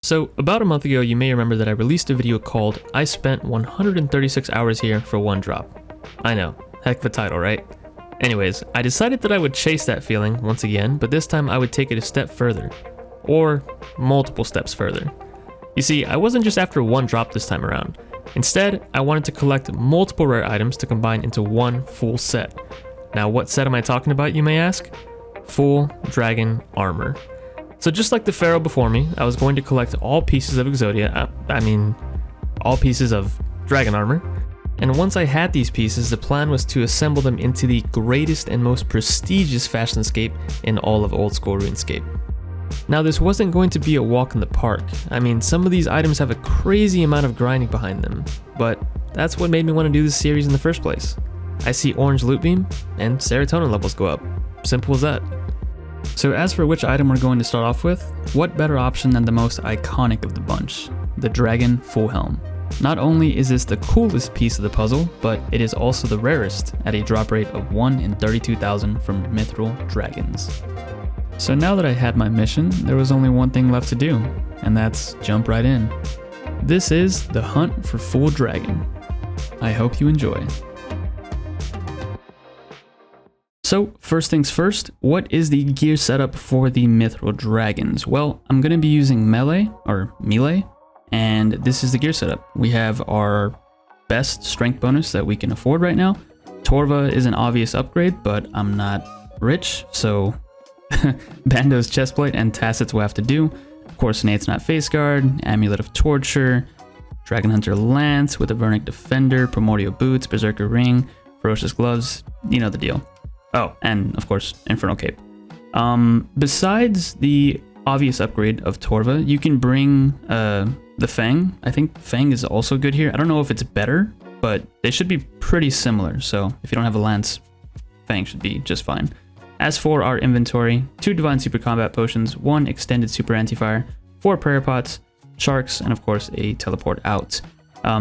So about a month ago, you may remember that I released a video called I spent 136 hours here for one drop. I know, heck of a title, right? Anyways, I decided that I would chase that feeling once again, but this time I would take it a step further. Or multiple steps further. You see, I wasn't just after one drop this time around. Instead, I wanted to collect multiple rare items to combine into one full set. Now, what set am I talking about, you may ask? Full dragon armor. So just like the pharaoh before me, I was going to collect all pieces of Exodia, all pieces of dragon armor. And once I had these pieces, the plan was to assemble them into the greatest and most prestigious fashionscape in all of Oldschool Runescape. Now this wasn't going to be a walk in the park. I mean, some of these items have a crazy amount of grinding behind them, but that's what made me want to do this series in the first place. I see orange loot beam, and serotonin levels go up. Simple as that. So as for which item we're going to start off with, what better option than the most iconic of the bunch, the Dragon Full Helm. Not only is this the coolest piece of the puzzle, but it is also the rarest at a drop rate of 1 in 32,000 from Mythic Dragons. So now that I had my mission, there was only one thing left to do, and that's jump right in. This is the hunt for Full Dragon. I hope you enjoy. So first things first, what is the gear setup for the Mythic Dragons? Well, I'm going to be using melee, and this is the gear setup. We have our best strength bonus that we can afford right now. Torva is an obvious upgrade, but I'm not rich, so Bando's chestplate and Tacit's will have to do. Of course, Nate's not face guard, Amulet of Torture, Dragon Hunter Lance with a Vernic Defender, Primordial Boots, Berserker Ring, Ferocious Gloves, you know the deal. Oh, and of course, Infernal Cape. Besides the obvious upgrade of Torva, you can bring the Fang. I think Fang is also good here. I don't know if it's better, but they should be pretty similar. So if you don't have a Lance, Fang should be just fine. As for our inventory, 2 Divine Super Combat Potions, 1 Extended Super Anti-Fire, 4 Prayer Pots, Sharks, and of course a Teleport Out.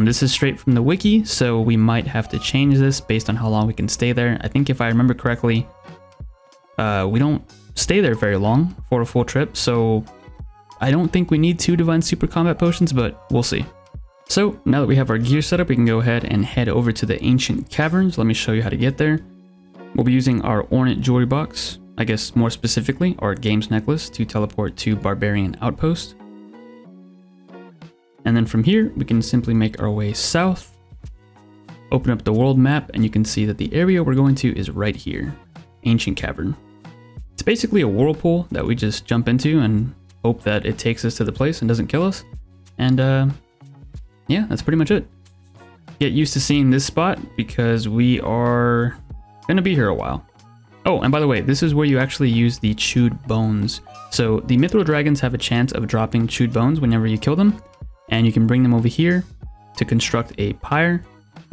This is straight from the Wiki, so we might have to change this based on how long we can stay there. I think if I remember correctly, we don't stay there very long for a full trip, so I don't think we need 2 Divine Super Combat Potions, but we'll see. So now that we have our gear set up, we can go ahead and head over to the Ancient Caverns. Let me show you how to get there. We'll be using our Ornate Jewelry Box, I guess more specifically our Games Necklace, to teleport to Barbarian Outpost. And then from here, we can simply make our way south, open up the world map, and you can see that the area we're going to is right here, Ancient Cavern. It's basically a whirlpool that we just jump into and hope that it takes us to the place and doesn't kill us. And yeah, that's pretty much it. Get used to seeing this spot because we are gonna be here a while. Oh, and by the way, this is where you actually use the chewed bones. So the Mythic Dragons have a chance of dropping chewed bones whenever you kill them, and you can bring them over here to construct a pyre,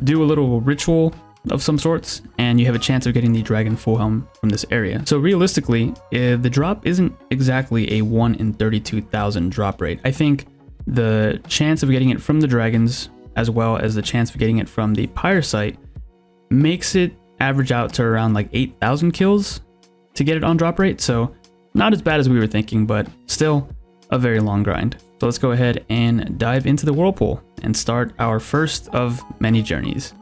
do a little ritual of some sorts, and you have a chance of getting the Dragon Full Helm from this area. So realistically, the drop isn't exactly a 1 in 32,000 drop rate. I think the chance of getting it from the dragons, as well as the chance of getting it from the pyre site, makes it average out to around like 8,000 kills to get it on drop rate. So not as bad as we were thinking, but still a very long grind. So let's go ahead and dive into the whirlpool and start our first of many journeys.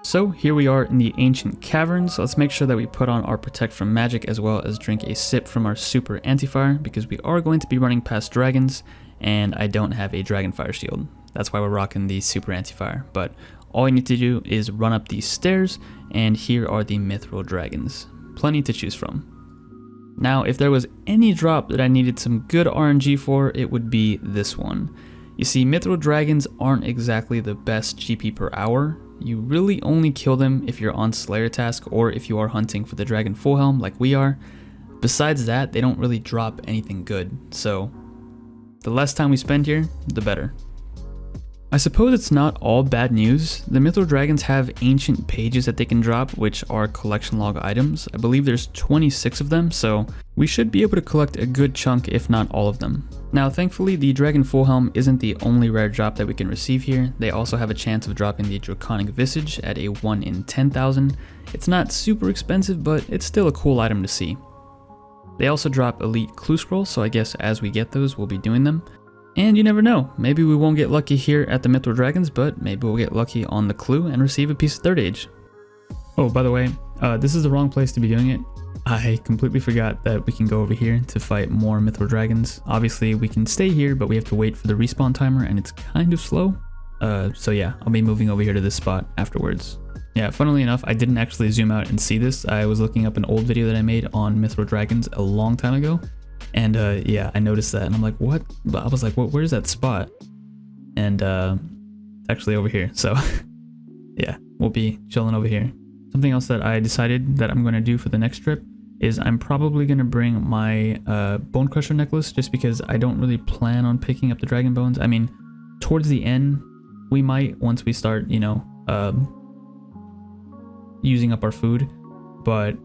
So here we are in the Ancient Caverns. Let's make sure that we put on our Protect from Magic as well as drink a sip from our Super Anti-Fire because we are going to be running past dragons and I don't have a Dragon Fire Shield. That's why we're rocking the Super Anti-Fire. But all you need to do is run up these stairs and here are the Mythic Dragons. Plenty to choose from. Now, if there was any drop that I needed some good RNG for, it would be this one. You see, Mythic Dragons aren't exactly the best GP per hour. You really only kill them if you're on Slayer task or if you are hunting for the Dragon Full Helm like we are. Besides that, they don't really drop anything good, so the less time we spend here, the better. I suppose it's not all bad news. The Mythic Dragons have ancient pages that they can drop, which are collection log items. I believe there's 26 of them, so we should be able to collect a good chunk, if not all of them. Now, thankfully, the Dragon Full Helm isn't the only rare drop that we can receive here. They also have a chance of dropping the Draconic Visage at a 1 in 10,000. It's not super expensive, but it's still a cool item to see. They also drop elite clue scrolls, so I guess as we get those, we'll be doing them. And you never know, maybe we won't get lucky here at the Mythic Dragons, but maybe we'll get lucky on the clue and receive a piece of 3rd age. Oh, by the way, this is the wrong place to be doing it. I completely forgot that we can go over here to fight more Mythic Dragons. Obviously, we can stay here, but we have to wait for the respawn timer, and it's kind of slow. So yeah, I'll be moving over here to this spot afterwards. Yeah, funnily enough, I didn't actually zoom out and see this. I was looking up an old video that I made on Mythic Dragons a long time ago. And yeah, I noticed that and I'm like, what? I was like, where's that spot? And it's actually over here. So yeah, we'll be chilling over here. Something else that I decided that I'm going to do for the next trip is I'm probably going to bring my Bone Crusher necklace, just because I don't really plan on picking up the dragon bones. I mean, towards the end, we might, once we start, you know, using up our food, but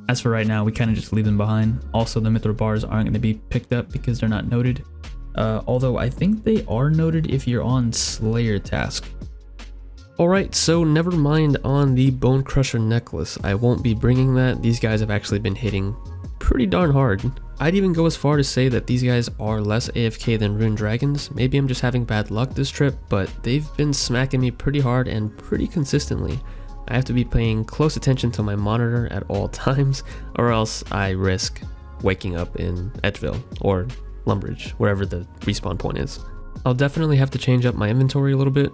as for right now, we kind of just leave them behind. Also, the Mithril bars aren't going to be picked up because they're not noted. Although I think they are noted if you're on Slayer task. Alright, so never mind on the Bone Crusher necklace. I won't be bringing that. These guys have actually been hitting pretty darn hard. I'd even go as far to say that these guys are less AFK than Rune Dragons. Maybe I'm just having bad luck this trip, but they've been smacking me pretty hard and pretty consistently. I have to be paying close attention to my monitor at all times, or else I risk waking up in Edgeville or Lumbridge, wherever the respawn point is. I'll definitely have to change up my inventory a little bit.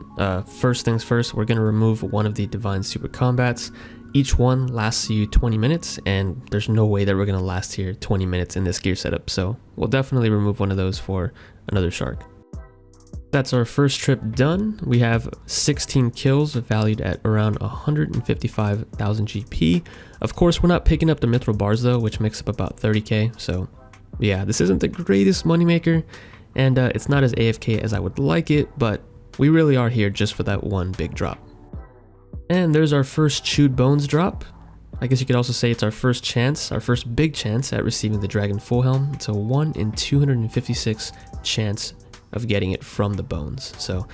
First things first, we're going to remove one of the Divine Super Combats. Each one lasts you 20 minutes, and there's no way that we're going to last here 20 minutes in this gear setup, so we'll definitely remove one of those for another shark. That's our first trip done. We have 16 kills valued at around 155,000 GP. Of course, we're not picking up the Mithril bars though, which makes up about 30k, so yeah, this isn't the greatest moneymaker. And it's not as AFK as I would like it, but we really are here just for that one big drop. And there's our first chewed bones drop. I guess you could also say it's our first chance, our first big chance at receiving the Dragon Full Helm. It's a 1 in 256 chance of getting it from the bones. So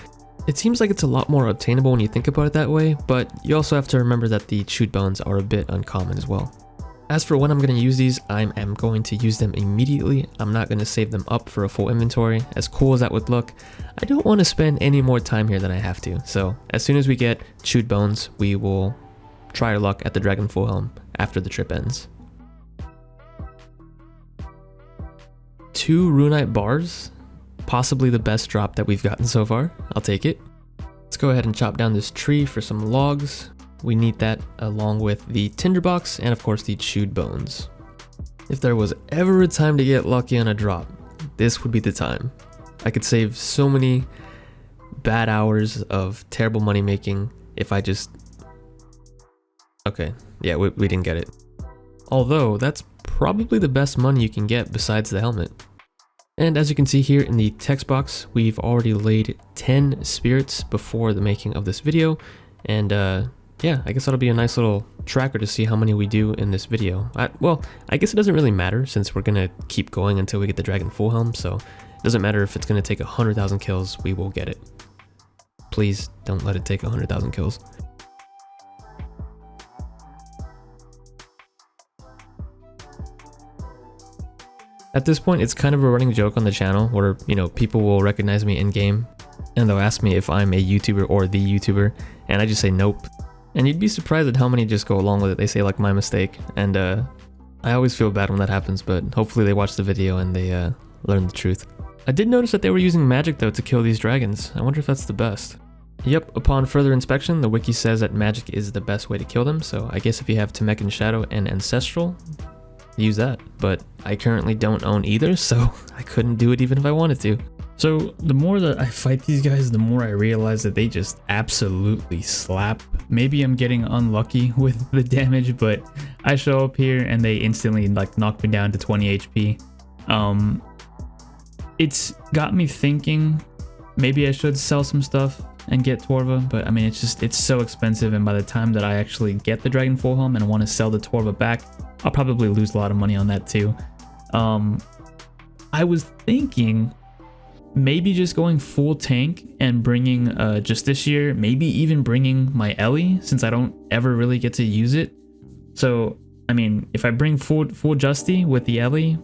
it seems like it's a lot more obtainable when you think about it that way, but you also have to remember that the chewed bones are a bit uncommon as well. As for when I'm going to use these, I am going to use them immediately. I'm not going to save them up for a full inventory. As cool as that would look, I don't want to spend any more time here than I have to. So as soon as we get chewed bones, we will try our luck at the Dragon Full Helm after the trip ends. 2 Runite bars, possibly the best drop that we've gotten so far. I'll take it. Let's go ahead and chop down this tree for some logs. We need that along with the tinderbox and of course the chewed bones. If there was ever a time to get lucky on a drop, this would be the time. I could save so many bad hours of terrible money making if I just... Okay, yeah, we didn't get it. Although that's probably the best money you can get besides the helmet. And as you can see here in the text box, we've already laid 10 spirits before the making of this video, and yeah, I guess that'll be a nice little tracker to see how many we do in this video. Well, I guess it doesn't really matter since we're gonna keep going until we get the Dragon Full Helm, so it doesn't matter if it's gonna take 100,000 kills, we will get it. Please don't let it take 100,000 kills. At this point, it's kind of a running joke on the channel where, you know, people will recognize me in game and they'll ask me if I'm a YouTuber or the YouTuber, and I just say nope. And you'd be surprised at how many just go along with it. They say like my mistake, and I always feel bad when that happens, but hopefully they watch the video and they learn the truth. I did notice that they were using magic though to kill these dragons. I wonder if that's the best. Yep, upon further inspection, the wiki says that magic is the best way to kill them, so I guess if you have Temecan Shadow and Ancestral, use that. But I currently don't own either, so I couldn't do it even if I wanted to. So the more that I fight these guys, the more I realize that they just absolutely slap. Maybe I'm getting unlucky with the damage, but I show up here and they instantly like knock me down to 20 HP. It's got me thinking maybe I should sell some stuff and get Torva, but I mean it's so expensive, and by the time that I actually get the Dragon Full Helm and I want to sell the Torva back, I'll probably lose a lot of money on that too. I was thinking maybe just going full tank and bringing just this year, maybe even bringing my Ellie, since I don't ever really get to use it. So I mean, if I bring full Justy with the Ellie,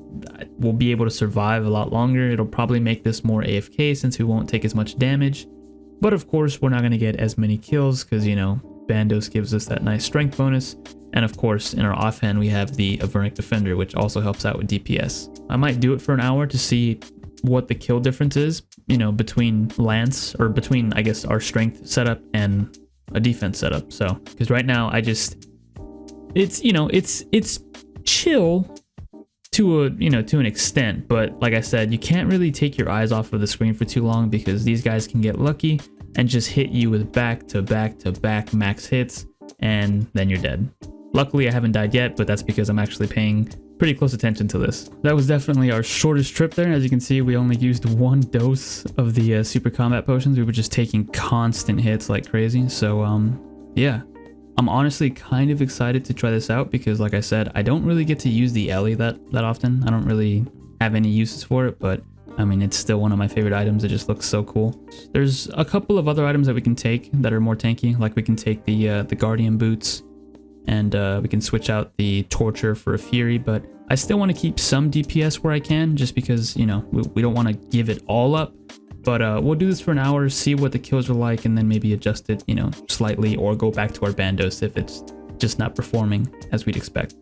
we'll be able to survive a lot longer. It'll probably make this more AFK since we won't take as much damage. But of course, we're not going to get as many kills because, you know, Bandos gives us that nice strength bonus. And of course, in our offhand, we have the Avernic Defender, which also helps out with DPS. I might do it for an hour to see what the kill difference is, you know, between Lance, or between, I guess, our strength setup and a defense setup. So, because right now, it's, you know, it's chill to an extent, but like I said, you can't really take your eyes off of the screen for too long because these guys can get lucky and just hit you with back to back max hits, and then you're dead. Luckily, I haven't died yet, but that's because I'm actually paying pretty close attention to this. That was definitely our shortest trip there. As you can see, we only used 1 dose of the super combat potions. We were just taking constant hits like crazy. So yeah, I'm honestly kind of excited to try this out because, like I said, I don't really get to use the Ellie that often. I don't really have any uses for it, but I mean, it's still one of my favorite items. It just looks so cool. There's a couple of other items that we can take that are more tanky, like we can take the Guardian boots, and we can switch out the Torture for a Fury, but I still want to keep some DPS where I can, just because, you know, we don't want to give it all up. But we'll do this for an hour, see what the kills are like, and then maybe adjust it, you know, slightly, or go back to our Bandos if it's just not performing as we'd expect.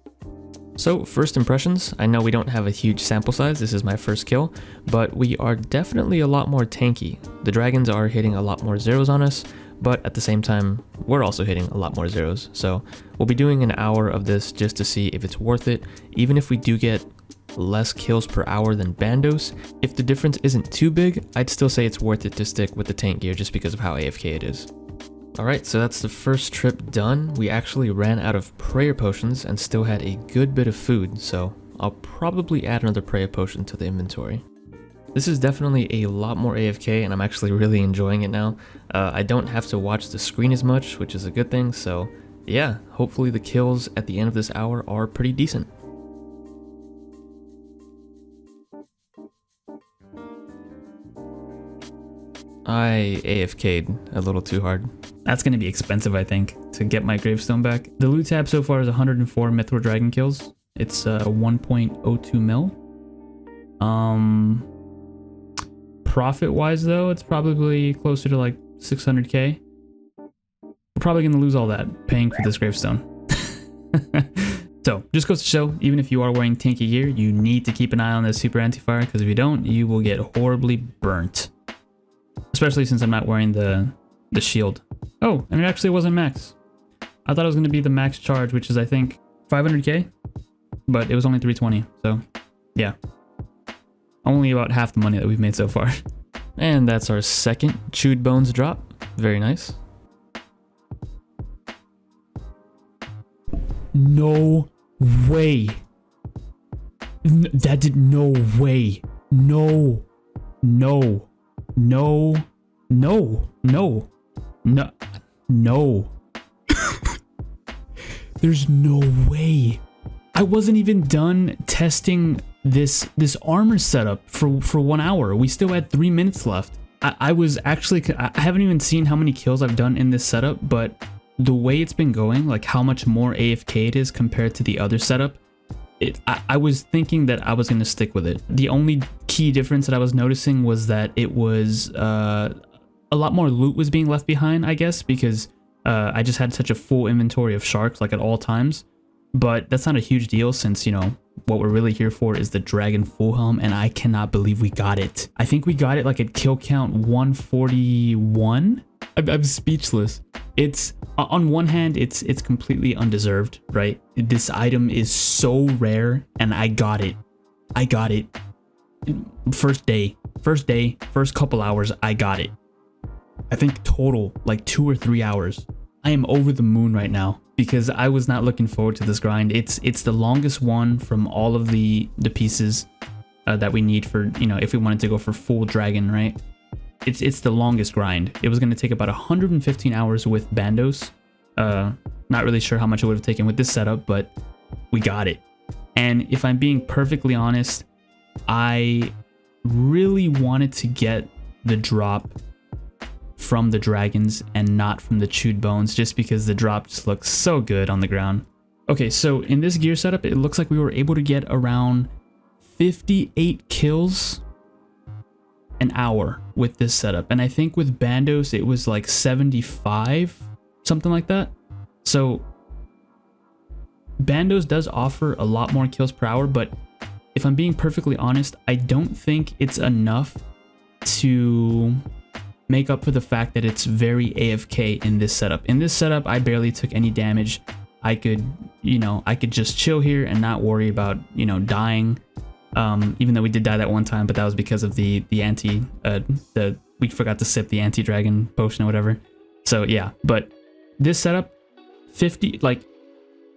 So first impressions, I know we don't have a huge sample size, this is my first kill, but we are definitely a lot more tanky. The dragons are hitting a lot more zeros on us, but at the same time, we're also hitting a lot more zeros. So we'll be doing an hour of this just to see if it's worth it. Even if we do get less kills per hour than Bandos, if the difference isn't too big, I'd still say it's worth it to stick with the tank gear just because of how AFK it is. Alright, so that's the first trip done. We actually ran out of prayer potions and still had a good bit of food, so I'll probably add another prayer potion to the inventory. This is definitely a lot more AFK, and I'm actually really enjoying it now. I don't have to watch the screen as much, which is a good thing, so yeah, hopefully the kills at the end of this hour are pretty decent. I AFK'd a little too hard. That's going to be expensive, I think, to get my gravestone back. The loot tab so far is 104 Mythic Dragon kills. It's 1.02 mil. Profit wise though, it's probably closer to like 600k. We're probably gonna lose all that paying for this gravestone. So just goes to show, even if you are wearing tanky gear, you need to keep an eye on this super anti-fire, because if you don't, you will get horribly burnt. Especially since I'm not wearing the shield. Oh, and it actually wasn't max. I thought it was gonna be the max charge, which is I think 500k, but it was only 320. So yeah. Only about half the money that we've made so far. And that's our second chewed bones drop. Very nice. No way. That did no way. No. No. No. No. No. No. No. There's no way. I wasn't even done testing this armor setup for 1 hour. We still had 3 minutes left. I haven't even seen how many kills I've done in this setup, but the way it's been going, like how much more AFK it is compared to the other setup, I was thinking that I was going to stick with it. The only key difference that I was noticing was that it was a lot more loot was being left behind, I guess, because I just had such a full inventory of sharks like at all times. But that's not a huge deal since, you know, what we're really here for is the Dragon Full Helm, and I cannot believe we got it. I think we got it like at kill count 141. I'm speechless. It's, on one hand, it's completely undeserved, right? This item is so rare, and I got it. I got it. First couple hours, I got it. I think total, like 2 or 3 hours. I am over the moon right now because I was not looking forward to this grind. It's the longest one from all of the pieces that we need for, you know, if we wanted to go for full dragon, right? It's the longest grind. It was going to take about 115 hours with Bandos. Not really sure how much it would have taken with this setup, but we got it. And if I'm being perfectly honest, I really wanted to get the drop from the dragons and not from the chewed bones, just because the drop just looks so good on the ground. Okay, so in this gear setup, it looks like we were able to get around 58 kills an hour with this setup. And I think with Bandos, it was like 75, something like that. So Bandos does offer a lot more kills per hour, but if I'm being perfectly honest, I don't think it's enough to make up for the fact that it's very AFK in this setup. In this setup, I barely took any damage. I could, I could just chill here and not worry about, dying. Even though we did die that one time, but that was because of we forgot to sip the anti-dragon potion or whatever. So yeah, but this setup, 50, like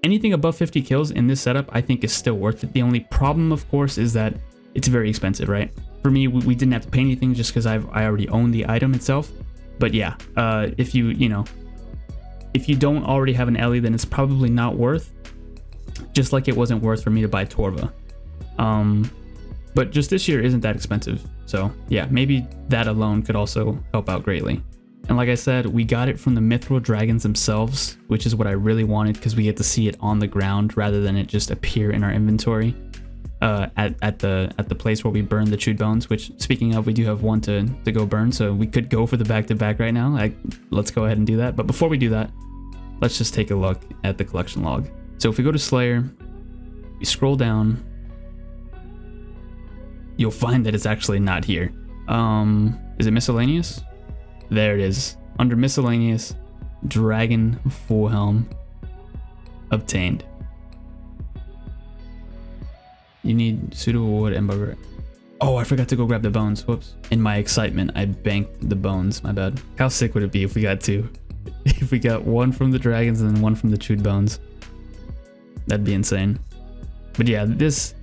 anything above 50 kills in this setup, I think is still worth it. The only problem, of course, is that it's very expensive, right? For me, we didn't have to pay anything just because I already own the item itself. But yeah, if you don't already have an Ellie, then it's probably not worth, just like it wasn't worth for me to buy Torva. But just this year isn't that expensive. So yeah, maybe that alone could also help out greatly. And like I said, we got it from the Mythic Dragons themselves, which is what I really wanted because we get to see it on the ground rather than it just appear in our inventory at the place where we burn the chewed bones, which speaking of, we do have one to go burn. So we could go for the back-to-back right now. Let's go ahead and do that. But before we do that, let's just take a look at the collection log. So if we go to Slayer, we scroll down, you'll find that it's actually not here. Is it miscellaneous? There it is. Under miscellaneous, Dragon Full Helm obtained. You need suitable wood and embark. Oh, I forgot to go grab the bones. Whoops. In my excitement, I banked the bones. My bad. How sick would it be if we got two? If we got one from the dragons and then one from the chewed bones. That'd be insane. But yeah, this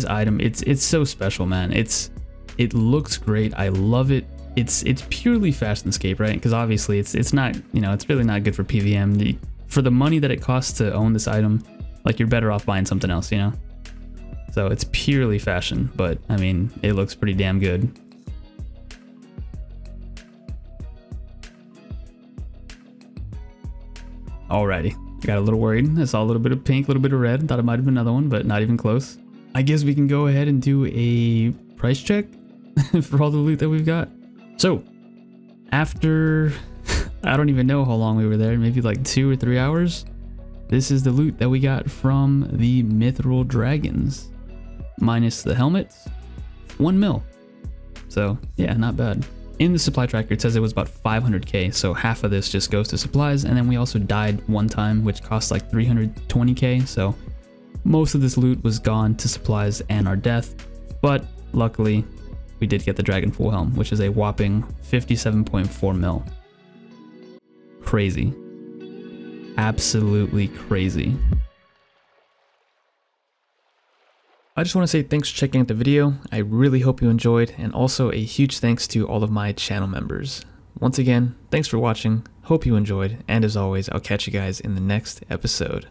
item, it's so special, man. It looks great. I love it. It's purely fast escape, right? Because obviously it's not, it's really not good for PVM. For the money that it costs to own this item, like you're better off buying something else, So it's purely fashion, but I mean, it looks pretty damn good. Alrighty, got a little worried. I saw a little bit of pink, a little bit of red. Thought it might have been another one, but not even close. I guess we can go ahead and do a price check for all the loot that we've got. So after, I don't even know how long we were there, maybe like 2 or 3 hours. This is the loot that we got from the Mythic Dragons. Minus the helmets, 1 mil. So yeah, not bad. In the supply tracker, it says it was about 500k, so half of this just goes to supplies, and then we also died one time, which cost like 320k, so most of this loot was gone to supplies and our death, but luckily we did get the Dragon Full Helm, which is a whopping 57.4 mil. Crazy. Absolutely crazy. I just want to say thanks for checking out the video. I really hope you enjoyed, and also a huge thanks to all of my channel members. Once again, thanks for watching, hope you enjoyed, and as always, I'll catch you guys in the next episode.